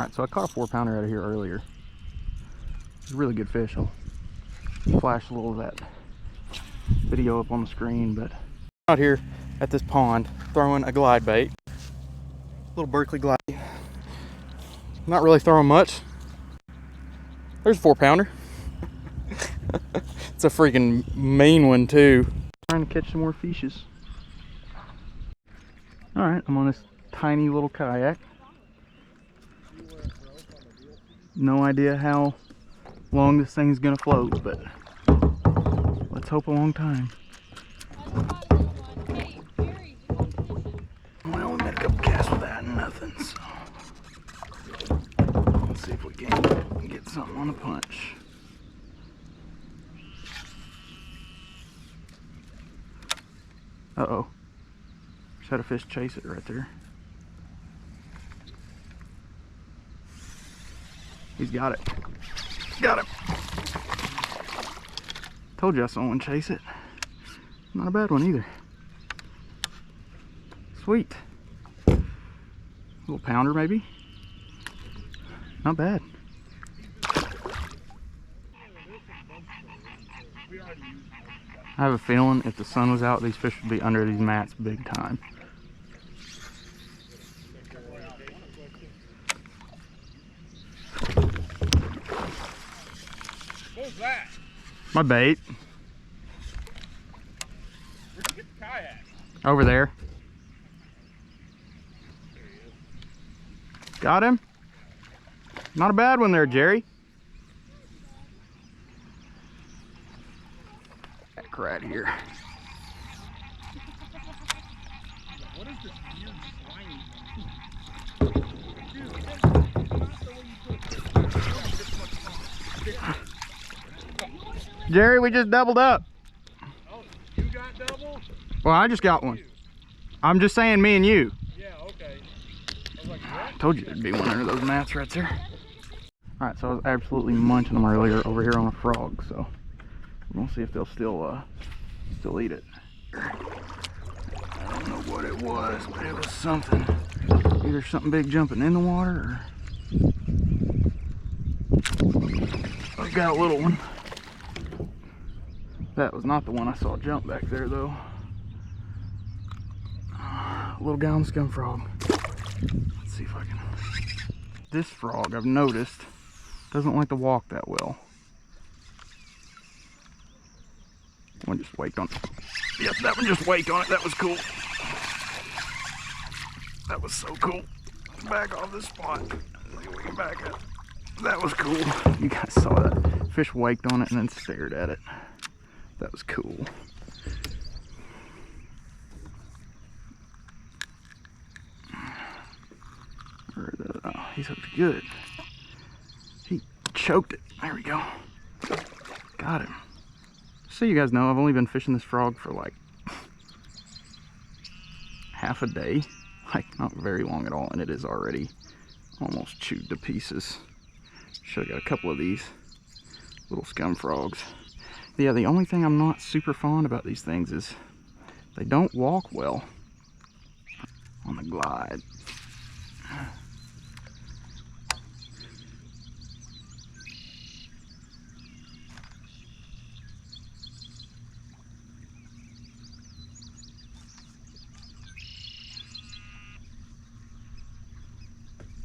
Alright, so I caught a 4-pounder out of here earlier. It's a really good fish. I'll flash a little of that video up on the screen, but out here at this pond throwing a glide bait. Little Berkeley glide. Not really throwing much. There's a 4-pounder. It's a freaking mean one too. Trying to catch some more fishes. Alright, I'm on this tiny little kayak. No idea how long this thing's gonna float, but let's hope a long time. I only made a couple casts with that and nothing, so let's see if we can get something on the punch. Uh-oh. Just had a fish chase it right there. He's got it. Got him. Told you I saw one chase it. Not a bad one either. Sweet. Little pounder maybe. Not bad. I have a feeling if the sun was out, these fish would be under these mats big time. What was that? My bait. Where'd you get the kayak? Over there. Got him? Not a bad one there, Jerry. Back right here. What is this weird slimy thing? Dude, that's not the way you put it. Jerry, we just doubled up. Oh, you got double? Well, I just got one. I'm just saying me and you. Yeah, okay. I was like, what? Told you there'd be one under those mats right there. Alright, so I was absolutely munching them earlier over here on a frog, so we're gonna see if they'll still eat it. I don't know what it was, but it was something. Either something big jumping in the water, or I got a little one. That was not the one I saw jump back there though. A little guy on the scum frog. Let's see if I can. This frog, I've noticed, doesn't like to walk that well. One just waked on it. Yep, that one just waked on it. That was cool. That was so cool. Back off this spot. See if we can back up. That was cool. You guys saw that. Fish waked on it and then stared at it. That was cool. Oh, he's hooked good. He choked it. There we go. Got him. So you guys know, I've only been fishing this frog for like half a day. Like not very long at all, and it is already almost chewed to pieces. Should have got a couple of these little scum frogs. Yeah, the only thing I'm not super fond about these things is they don't walk well on the glide.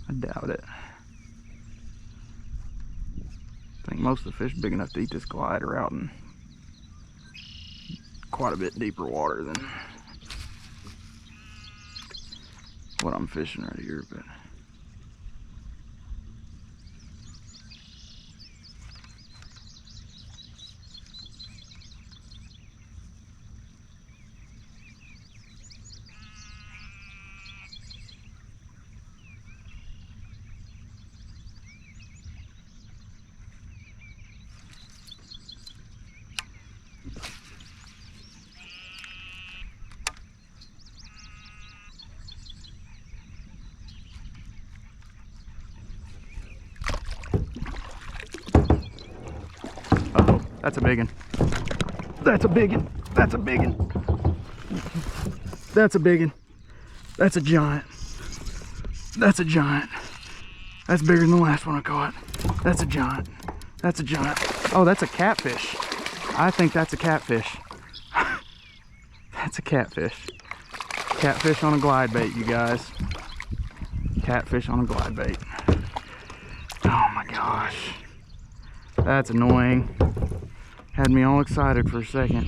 I doubt it. I think most of the fish big enough to eat this glide are out in quite a bit deeper water than what I'm fishing right here, but that's a big one. That's a big one. That's a big one. That's a big one. That's a giant. That's a giant. That's bigger than the last one I caught. That's a giant. That's a giant. Oh, that's a catfish. I think that's a catfish. That's a catfish. Catfish on a glide bait, you guys. Catfish on a glide bait. Oh my gosh. That's annoying. Had me all excited for a second.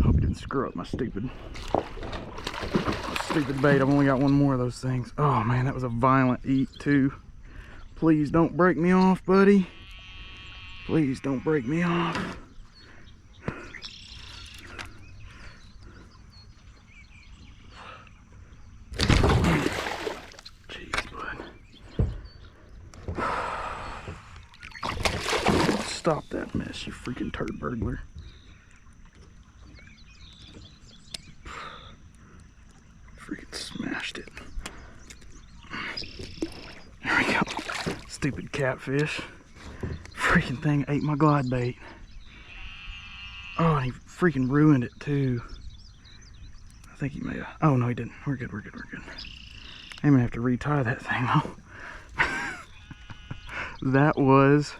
Hope he didn't screw up my stupid bait. I've only got one more of those things. Oh man, that was a violent eat too. Please don't break me off, buddy. Please don't break me off. Jeez, bud. Stop that mess, you freaking turd burglar. Freaking smashed it. There we go. Stupid catfish. Freaking thing ate my glide bait. Oh, and he freaking ruined it too. I think he may have. Oh no, he didn't. We're good, we're good, we're good. I'm gonna have to retie that thing though. That was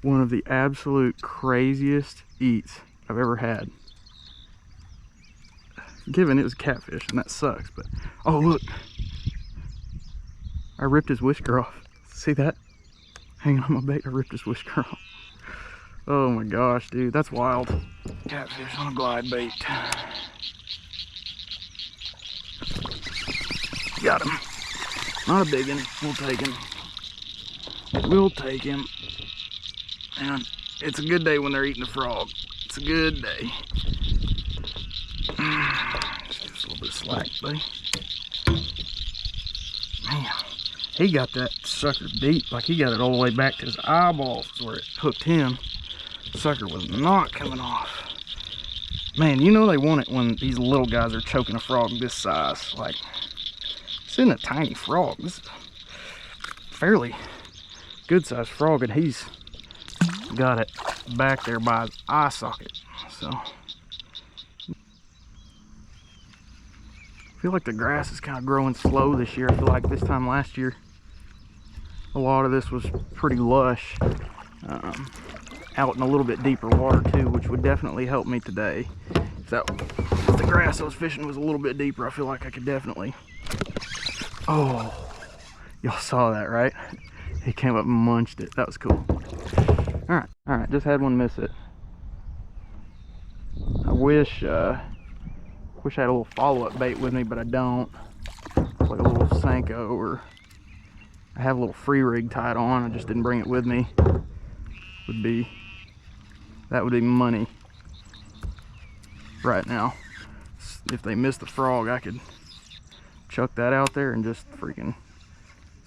one of the absolute craziest eats I've ever had. Given it was catfish, and that sucks, but oh look, I ripped his whisker off. See that? Hanging on my bait, I ripped his whisker off. Oh my gosh, dude, that's wild. Catfish on a glide bait. Got him. Not a big one. We'll take him. We'll take him. And it's a good day when they're eating a frog. It's a good day. Just give us a little bit of slack, buddy. Man, he got that sucker deep. Like he got it all the way back to his eyeballs where it hooked him. Sucker was not coming off. Man, you know they want it when these little guys are choking a frog this size. Like, this isn't a tiny frog. This is a fairly good sized frog, and he's got it back there by his eye socket. So I feel like the grass is kind of growing slow this year. I feel like this time last year a lot of this was pretty lush, out in a little bit deeper water too, which would definitely help me today. If the grass I was fishing was a little bit deeper, I feel like I could definitely. Oh, y'all saw that, right? He came up and munched it. That was cool. All right, just had one miss it. I wish I had a little follow-up bait with me, but I don't. It's like a little Senko, or I have a little free rig tied on. I just didn't bring it with me. That would be money right now. If they missed the frog, I could chuck that out there and just freaking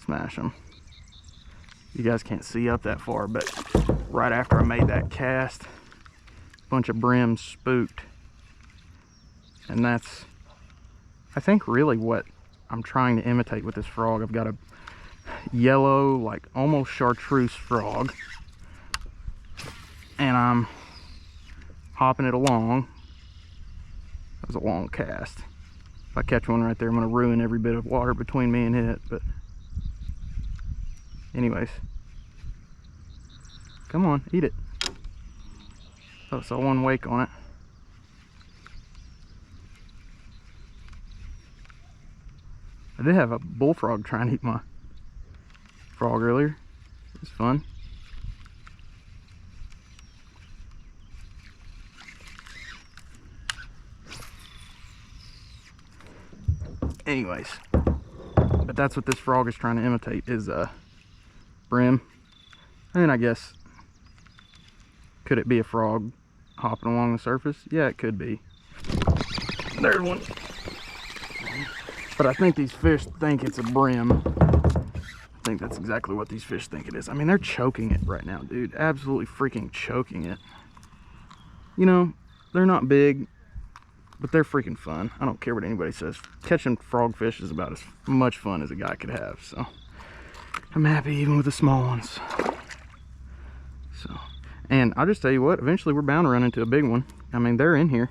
smash them. You guys can't see up that far, but right after I made that cast, a bunch of brims spooked. And that's, I think, really what I'm trying to imitate with this frog. I've got a yellow, like almost chartreuse frog, and I'm hopping it along. That was a long cast. If I catch one right there, I'm going to ruin every bit of water between me and it. But anyways, come on, eat it. Oh, saw one wake on it. I did have a bullfrog trying to eat my frog earlier. It was fun. Anyways, but that's what this frog is trying to imitate, is brim. And I guess, could it be a frog hopping along the surface? Yeah, it could be. There's one. But I think these fish think it's a brim. I think that's exactly what these fish think it is. I mean, they're choking it right now, dude. Absolutely freaking choking it. You know, they're not big, but they're freaking fun. I don't care what anybody says. Catching frogfish is about as much fun as a guy could have. So I'm happy even with the small ones. So, and I'll just tell you what, eventually we're bound to run into a big one. I mean, they're in here.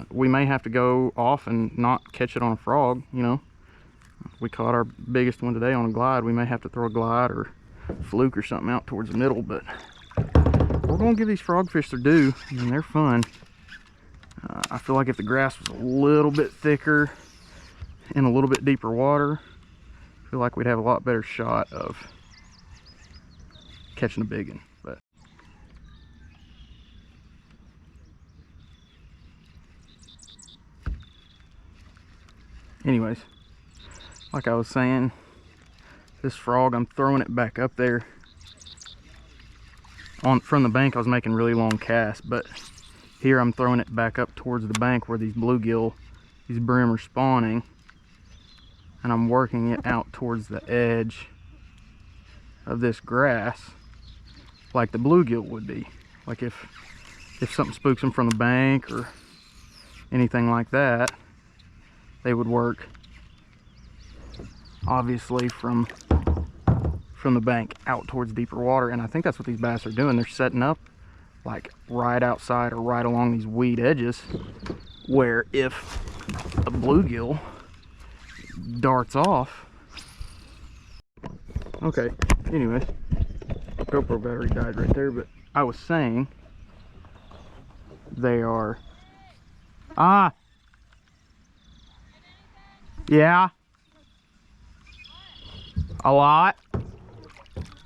We may have to go off and not catch it on a frog, you know. We caught our biggest one today on a glide. We may have to throw a glide or fluke or something out towards the middle, but we're gonna give these frogfish their due. I mean, they're fun. I feel like if the grass was a little bit thicker and a little bit deeper water, I feel like we'd have a lot better shot of catching a big one. But anyways, like I was saying, this frog, I'm throwing it back up there. From the bank, I was making really long casts, but here I'm throwing it back up towards the bank where these bluegill, these brim are spawning, and I'm working it out towards the edge of this grass like the bluegill would be. Like if something spooks them from the bank or anything like that, they would work obviously from the bank out towards deeper water. And I think that's what these bass are doing. They're setting up like right outside or right along these weed edges, where if a bluegill darts off. Okay, anyways, GoPro battery died right there, but I was saying they are yeah, a lot.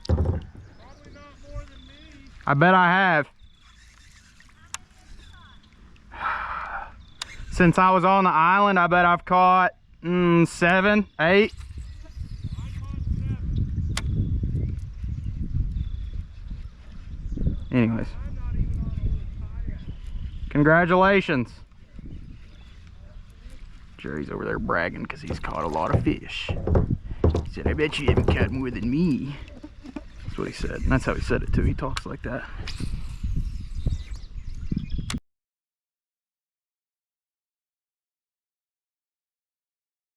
Probably not more than me. I bet I have. Since I was on the island, I bet I've caught 7, 8. I caught 7. Anyways, I'm not even on a little kayak. congratulations. Jerry's over there bragging because he's caught a lot of fish. He said, I bet you haven't caught more than me. That's what he said. And that's how he said it too. He talks like that.